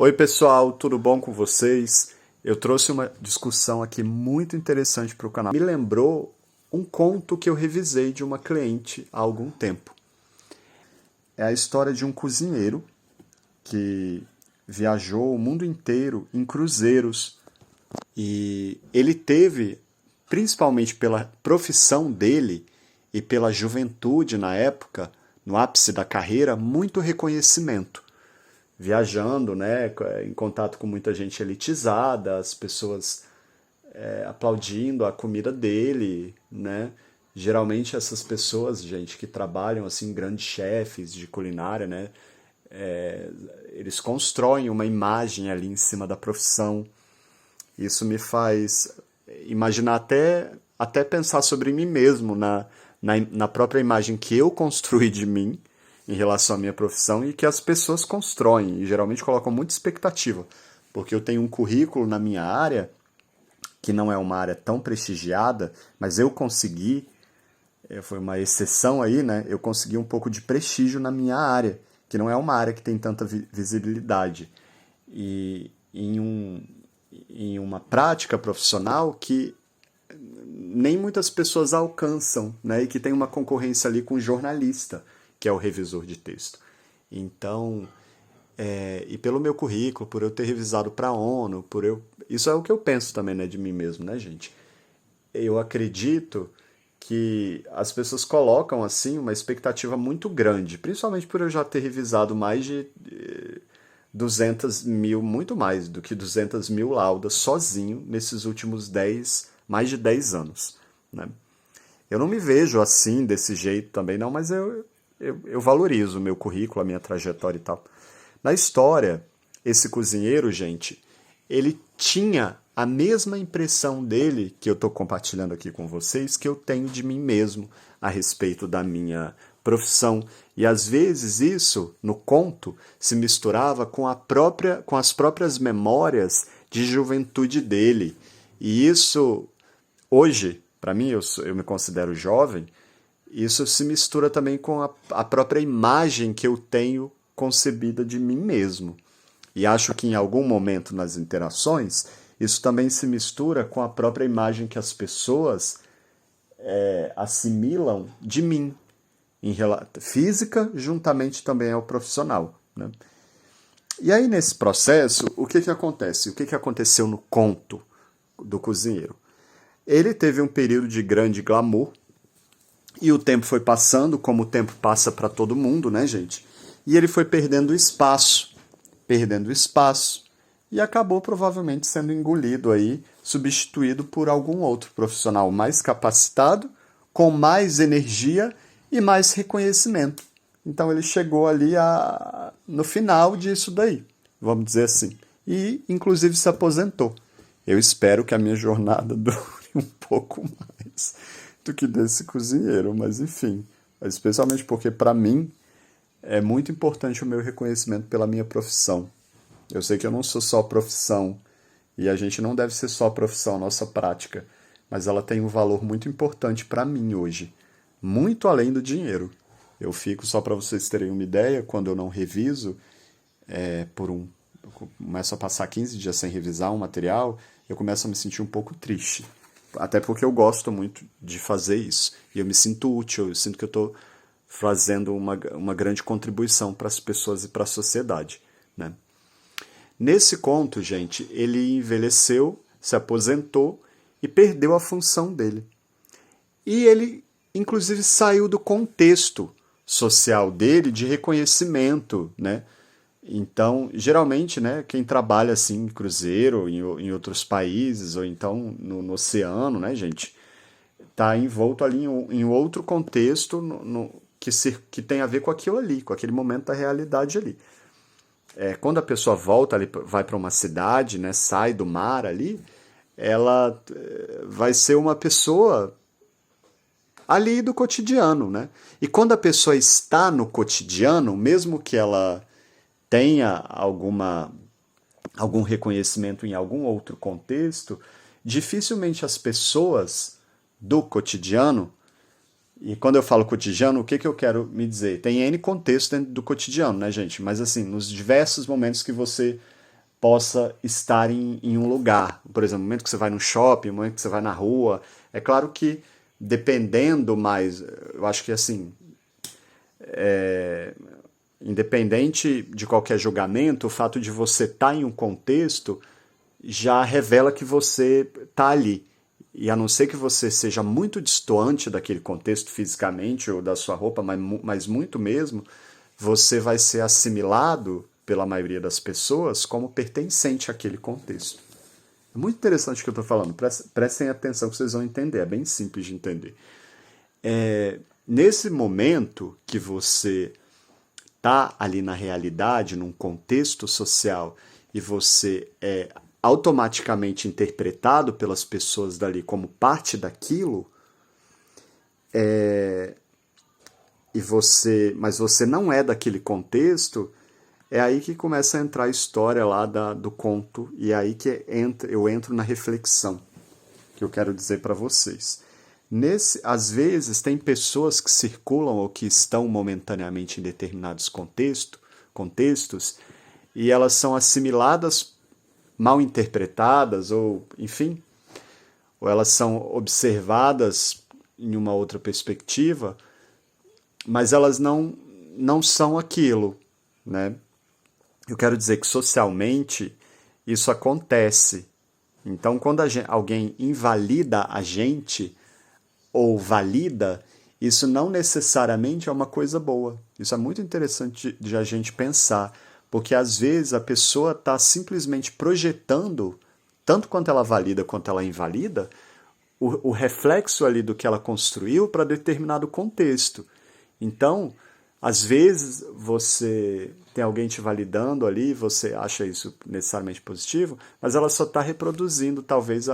Oi pessoal, tudo bom com vocês? Eu trouxe uma discussão aqui muito interessante para o canal. Me lembrou um conto que eu revisei de uma cliente há algum tempo. É a história de um cozinheiro que viajou o mundo inteiro em cruzeiros e ele teve, principalmente pela profissão dele e pela juventude na época, no ápice da carreira, muito reconhecimento viajando, né, em contato com muita gente elitizada, as pessoas aplaudindo a comida dele, né? Geralmente essas pessoas, gente, que trabalham assim, grandes chefes de culinária, né? Eles constroem uma imagem ali em cima da profissão. Isso me faz imaginar até pensar sobre mim mesmo, na própria imagem que eu construí de mim em relação à minha profissão e que as pessoas constroem e geralmente colocam muita expectativa, porque eu tenho um currículo na minha área que não é uma área tão prestigiada, mas eu consegui, foi uma exceção aí, né? Eu consegui um pouco de prestígio na minha área, que não é uma área que tem tanta visibilidade. E em uma prática profissional que nem muitas pessoas alcançam, né? E que tem uma concorrência ali com o jornalista, que é o revisor de texto. Então, e pelo meu currículo, por eu ter revisado para a ONU, isso é o que eu penso também, né, de mim mesmo, né, gente? Eu acredito que as pessoas colocam assim uma expectativa muito grande, principalmente por eu já ter revisado mais de 200 mil, muito mais do que 200 mil laudas sozinho nesses últimos mais de 10 anos, né? Eu não me vejo assim, desse jeito também não, mas eu valorizo o meu currículo, a minha trajetória e tal. Na história, esse cozinheiro, gente, ele tinha a mesma impressão dele, que eu estou compartilhando aqui com vocês, que eu tenho de mim mesmo a respeito da minha profissão. E às vezes isso, no conto, se misturava com as próprias memórias de juventude dele. E isso, hoje, para mim, eu me considero jovem, isso se mistura também com a própria imagem que eu tenho concebida de mim mesmo. E acho que em algum momento nas interações, isso também se mistura com a própria imagem que as pessoas assimilam de mim, física, juntamente também ao profissional, né? E aí, nesse processo, o que acontece? O que aconteceu no conto do cozinheiro? Ele teve um período de grande glamour, e o tempo foi passando, como o tempo passa para todo mundo, né, gente? E ele foi perdendo espaço, e acabou provavelmente sendo engolido aí, substituído por algum outro profissional mais capacitado, com mais energia e mais reconhecimento. Então ele chegou ali no final disso daí, vamos dizer assim. E inclusive se aposentou. Eu espero que a minha jornada dure um pouco mais do que desse cozinheiro, mas enfim. Especialmente porque, para mim, é muito importante o meu reconhecimento pela minha profissão. Eu sei que eu não sou só profissão, e a gente não deve ser só profissão, nossa prática, mas ela tem um valor muito importante para mim hoje, muito além do dinheiro. Eu fico, só para vocês terem uma ideia, quando eu não reviso, eu começo a passar 15 dias sem revisar um material, eu começo a me sentir um pouco triste. Até porque eu gosto muito de fazer isso. E eu me sinto útil, eu sinto que eu estou fazendo uma grande contribuição para as pessoas e para a sociedade, né? Nesse conto, gente, ele envelheceu, se aposentou e perdeu a função dele. E ele, inclusive, saiu do contexto social dele de reconhecimento, né? Então, geralmente, né, quem trabalha assim em cruzeiro, em outros países, ou então no oceano, né, gente, tá envolto ali em outro contexto que tem a ver com aquilo ali, com aquele momento da realidade ali. Quando a pessoa volta ali, vai para uma cidade, né, sai do mar ali, ela vai ser uma pessoa ali do cotidiano, né? E quando a pessoa está no cotidiano, mesmo que ela tenha algum reconhecimento em algum outro contexto, dificilmente as pessoas do cotidiano, e quando eu falo cotidiano, o que eu quero me dizer? Tem N contexto dentro do cotidiano, né, gente? Mas assim, nos diversos momentos que você possa estar em um lugar. Por exemplo, no momento que você vai no shopping, no momento que você vai na rua. É claro que, dependendo mais, eu acho que assim, independente de qualquer julgamento, o fato de você estar em um contexto já revela que você está ali. E a não ser que você seja muito distoante daquele contexto fisicamente ou da sua roupa, mas muito mesmo, você vai ser assimilado pela maioria das pessoas como pertencente àquele contexto. É muito interessante o que eu estou falando, prestem atenção que vocês vão entender, é bem simples de entender. Nesse momento que você está ali na realidade, num contexto social, e você é automaticamente interpretado pelas pessoas dali como parte daquilo, mas você não é daquele contexto, é aí que começa a entrar a história lá do conto, e é aí que eu entro na reflexão que eu quero dizer para vocês. Às vezes, tem pessoas que circulam ou que estão momentaneamente em determinados contextos e elas são assimiladas, mal interpretadas, ou, enfim, ou elas são observadas em uma outra perspectiva, mas elas não são aquilo, né? Eu quero dizer que socialmente isso acontece. Então, quando alguém invalida a gente ou valida, isso não necessariamente é uma coisa boa. Isso é muito interessante de a gente pensar, porque às vezes a pessoa está simplesmente projetando, tanto quanto ela valida quanto ela invalida, o reflexo ali do que ela construiu para determinado contexto. Então, às vezes você tem alguém te validando ali, você acha isso necessariamente positivo, mas ela só está reproduzindo, talvez,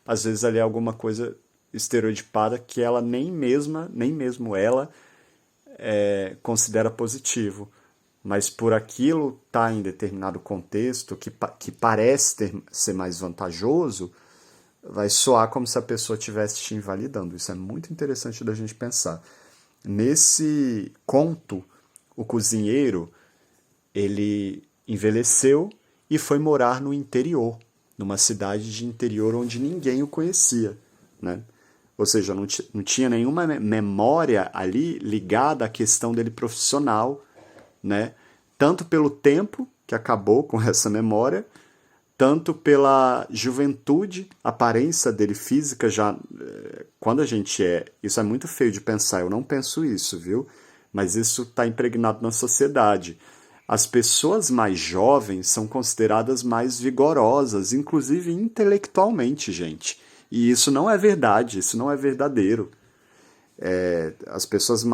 às vezes ali alguma coisa estereotipada que ela nem mesmo ela considera positivo. Mas por aquilo estar em determinado contexto que parece ser mais vantajoso, vai soar como se a pessoa estivesse te invalidando. Isso é muito interessante da gente pensar. Nesse conto, o cozinheiro, ele envelheceu e foi morar no interior, numa cidade de interior onde ninguém o conhecia, né? Ou seja, não tinha nenhuma memória ali ligada à questão dele profissional, né? Tanto pelo tempo que acabou com essa memória, tanto pela juventude, a aparência dele física já, quando a gente isso é muito feio de pensar, eu não penso isso, viu? Mas isso está impregnado na sociedade. As pessoas mais jovens são consideradas mais vigorosas, inclusive intelectualmente, gente. E isso não é verdade, isso não é verdadeiro. As pessoas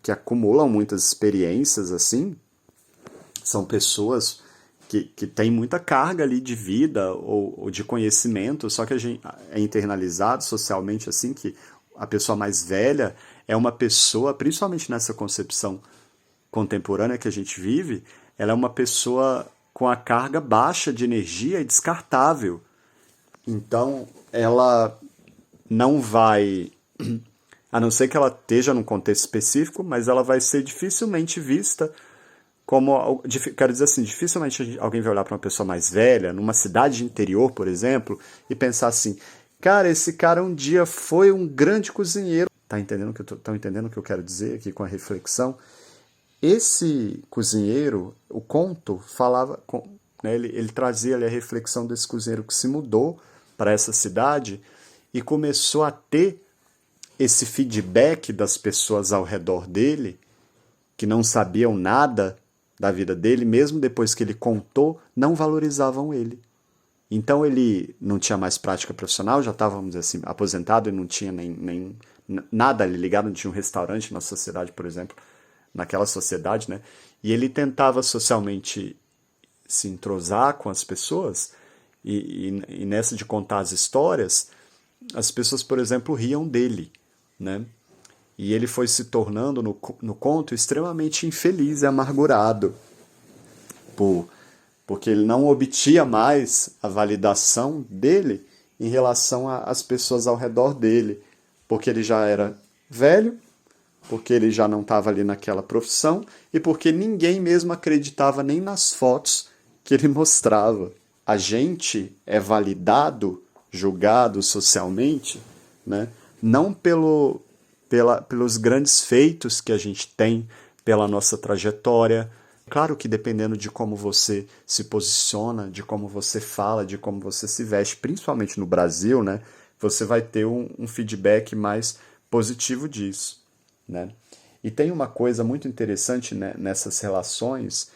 que acumulam muitas experiências assim, são pessoas que têm muita carga ali de vida ou de conhecimento, só que a gente é internalizado socialmente assim, que a pessoa mais velha é uma pessoa, principalmente nessa concepção contemporânea que a gente vive, ela é uma pessoa com a carga baixa de energia e descartável. Então, ela não vai, a não ser que ela esteja num contexto específico, mas ela vai ser dificilmente vista como, quero dizer assim, dificilmente alguém vai olhar para uma pessoa mais velha, numa cidade de interior, por exemplo, e pensar assim, cara, esse cara um dia foi um grande cozinheiro. Estão entendendo o que eu quero dizer aqui com a reflexão? Esse cozinheiro, o conto falava, né, ele trazia ali a reflexão desse cozinheiro que se mudou para essa cidade e começou a ter esse feedback das pessoas ao redor dele, que não sabiam nada da vida dele, mesmo depois que ele contou, não valorizavam ele. Então ele não tinha mais prática profissional, já estava, vamos dizer assim, aposentado e não tinha nem nada ali ligado, não tinha um restaurante na sociedade, por exemplo, naquela sociedade, né? E ele tentava socialmente se entrosar com as pessoas e nessa de contar as histórias, as pessoas, por exemplo, riam dele, né? E ele foi se tornando, no conto, extremamente infeliz e amargurado, porque ele não obtinha mais a validação dele em relação às pessoas ao redor dele, porque ele já era velho, porque ele já não estava ali naquela profissão e porque ninguém mesmo acreditava nem nas fotos que ele mostrava. A gente é validado, julgado socialmente, né? Não pelos grandes feitos que a gente tem, pela nossa trajetória. Claro que dependendo de como você se posiciona, de como você fala, de como você se veste, principalmente no Brasil, né? Você vai ter um feedback mais positivo disso, né? E tem uma coisa muito interessante, né, nessas relações,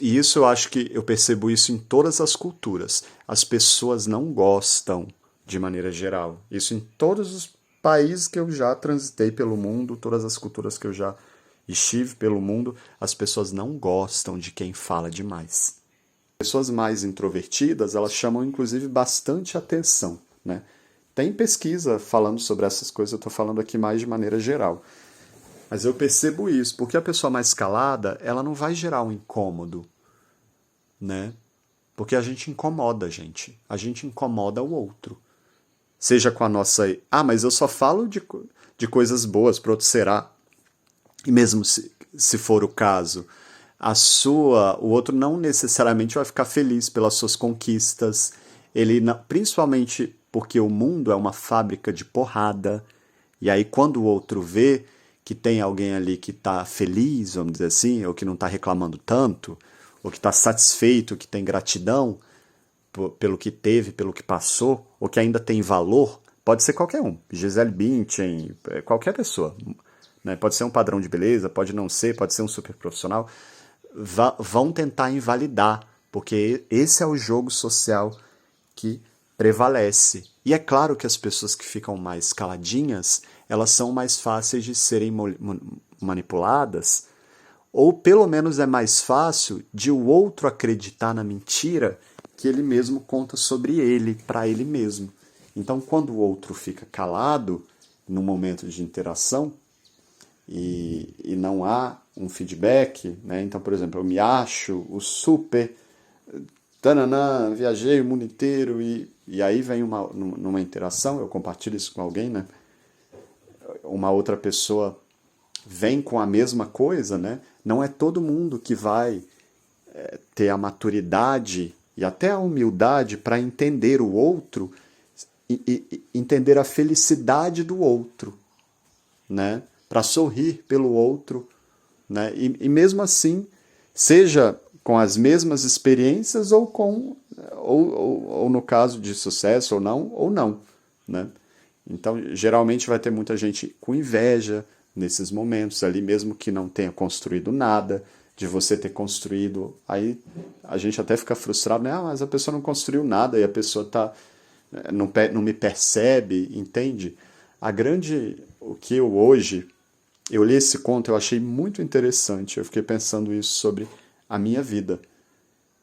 e isso eu acho que eu percebo isso em todas as culturas. As pessoas não gostam, de maneira geral. Isso em todos os países que eu já transitei pelo mundo, todas as culturas que eu já estive pelo mundo, as pessoas não gostam de quem fala demais. Pessoas mais introvertidas, elas chamam inclusive bastante atenção, né? Tem pesquisa falando sobre essas coisas, eu estou falando aqui mais de maneira geral. Mas eu percebo isso, porque a pessoa mais calada, ela não vai gerar um incômodo, né? Porque a gente incomoda, gente. A gente incomoda o outro. Seja com a nossa... Ah, mas eu só falo de coisas boas, para outro será. E mesmo se for o caso, o outro não necessariamente vai ficar feliz pelas suas conquistas. Ele, principalmente porque o mundo é uma fábrica de porrada. E aí quando o outro vê que tem alguém ali que está feliz, vamos dizer assim, ou que não está reclamando tanto, ou que está satisfeito, que tem gratidão pelo que teve, pelo que passou, ou que ainda tem valor, pode ser qualquer um. Gisele Bündchen, qualquer pessoa. Né? Pode ser um padrão de beleza, pode não ser, pode ser um super profissional. Vão tentar invalidar, porque esse é o jogo social que prevalece. E é claro que as pessoas que ficam mais caladinhas, elas são mais fáceis de serem manipuladas, ou pelo menos é mais fácil de o outro acreditar na mentira que ele mesmo conta sobre ele, para ele mesmo. Então, quando o outro fica calado no momento de interação e não há um feedback, né? Então, por exemplo, eu me acho o super tananã, viajei o mundo inteiro e aí vem numa interação, eu compartilho isso com alguém, né? Uma outra pessoa vem com a mesma coisa, né? Não é todo mundo que vai ter a maturidade e até a humildade para entender o outro e entender a felicidade do outro, né? Para sorrir pelo outro, né? E mesmo assim, seja com as mesmas experiências ou no caso de sucesso ou não, né? Então, geralmente vai ter muita gente com inveja nesses momentos ali, mesmo que não tenha construído nada, de você ter construído, aí a gente até fica frustrado, né? Ah, mas a pessoa não construiu nada e a pessoa não me percebe, entende? O que eu li esse conto, eu achei muito interessante, eu fiquei pensando isso sobre a minha vida.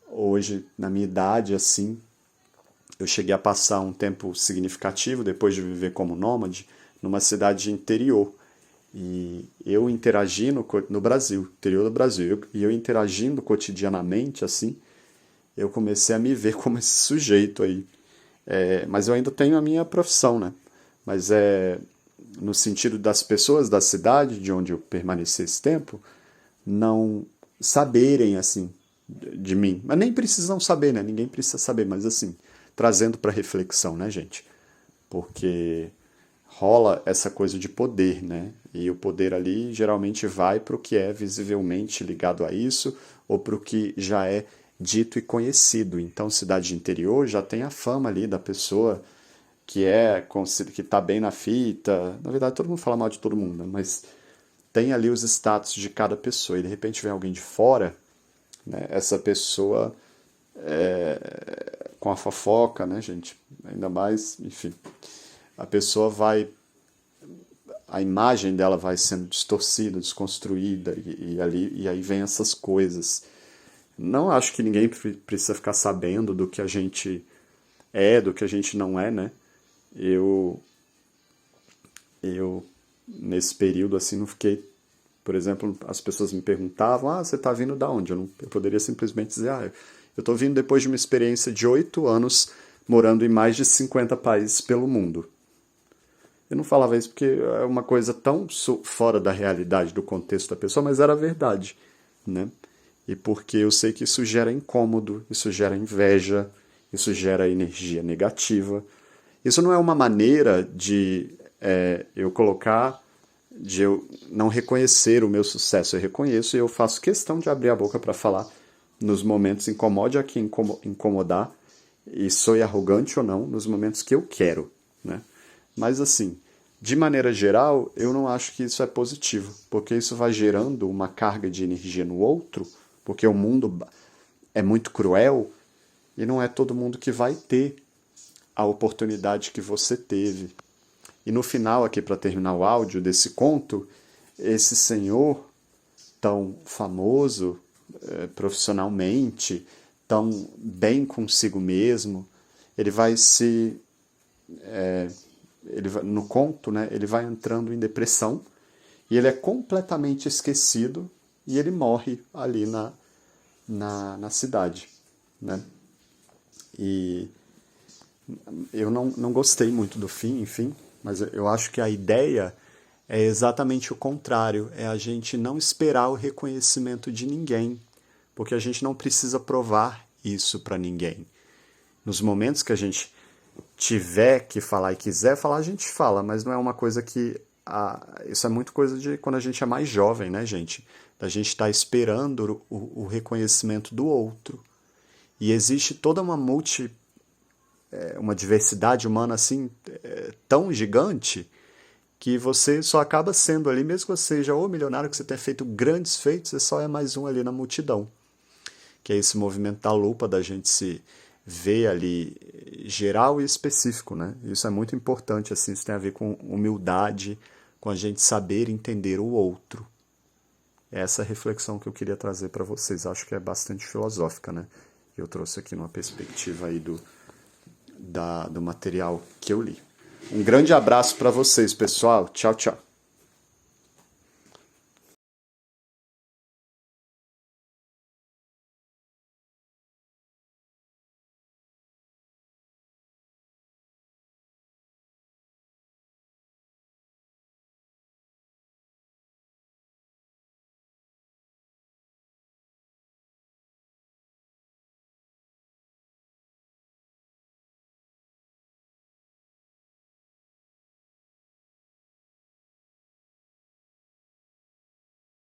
Hoje, na minha idade, assim, eu cheguei a passar um tempo significativo, depois de viver como nômade, numa cidade interior. E eu interagindo no Brasil, interior do Brasil, e eu interagindo cotidianamente, assim, eu comecei a me ver como esse sujeito aí. Mas eu ainda tenho a minha profissão, né? Mas no sentido das pessoas da cidade, de onde eu permaneci esse tempo, não saberem, assim, de mim. Mas nem precisam saber, né? Ninguém precisa saber, mas assim, trazendo para reflexão, né, gente? Porque rola essa coisa de poder, né? E o poder ali geralmente vai para o que é visivelmente ligado a isso ou para o que já é dito e conhecido. Então, cidade de interior já tem a fama ali da pessoa que está bem na fita. Na verdade, todo mundo fala mal de todo mundo, né? Mas tem ali os status de cada pessoa. E de repente vem alguém de fora, né? Essa pessoa com a fofoca, né, gente? Ainda mais, enfim, a pessoa a imagem dela vai sendo distorcida, desconstruída, e aí vem essas coisas. Não acho que ninguém precisa ficar sabendo do que a gente do que a gente não é, né? Eu nesse período, assim, não fiquei... Por exemplo, as pessoas me perguntavam, você está vindo da onde? Eu poderia simplesmente dizer, eu estou vindo depois de uma experiência de 8 anos morando em mais de 50 países pelo mundo. Eu não falava isso porque é uma coisa tão fora da realidade, do contexto da pessoa, mas era a verdade, né? e porque eu sei que isso gera incômodo, isso gera inveja, isso gera energia negativa. Isso não é uma maneira de eu colocar, de eu não reconhecer o meu sucesso. Eu reconheço e eu faço questão de abrir a boca para falar nos momentos, incomode a quem incomodar, e sou arrogante ou não, nos momentos que eu quero, né? Mas assim, de maneira geral, eu não acho que isso é positivo, porque isso vai gerando uma carga de energia no outro, porque o mundo é muito cruel e não é todo mundo que vai ter a oportunidade que você teve. E no final, aqui para terminar o áudio desse conto, esse senhor tão famoso profissionalmente, tão bem consigo mesmo, ele vai se... no conto, né, ele vai entrando em depressão e ele é completamente esquecido e ele morre ali na cidade, né? E eu não gostei muito do fim, enfim, mas eu acho que a ideia é exatamente o contrário, é a gente não esperar o reconhecimento de ninguém, porque a gente não precisa provar isso para ninguém. Nos momentos que a gente tiver que falar e quiser falar, a gente fala, mas não é uma coisa que... isso é muito coisa de quando a gente é mais jovem, né, gente? Da gente estar esperando o reconhecimento do outro. E existe toda uma diversidade humana assim tão gigante que você só acaba sendo ali, mesmo que você seja o milionário, que você tenha feito grandes feitos, você só é mais um ali na multidão. Que é esse movimento da lupa, da gente se ver ali geral e específico, né? Isso é muito importante, assim, isso tem a ver com humildade, com a gente saber entender o outro. Essa é a reflexão que eu queria trazer para vocês. Acho que é bastante filosófica, né? Eu trouxe aqui numa perspectiva aí do material que eu li. Um grande abraço para vocês, pessoal. Tchau, tchau.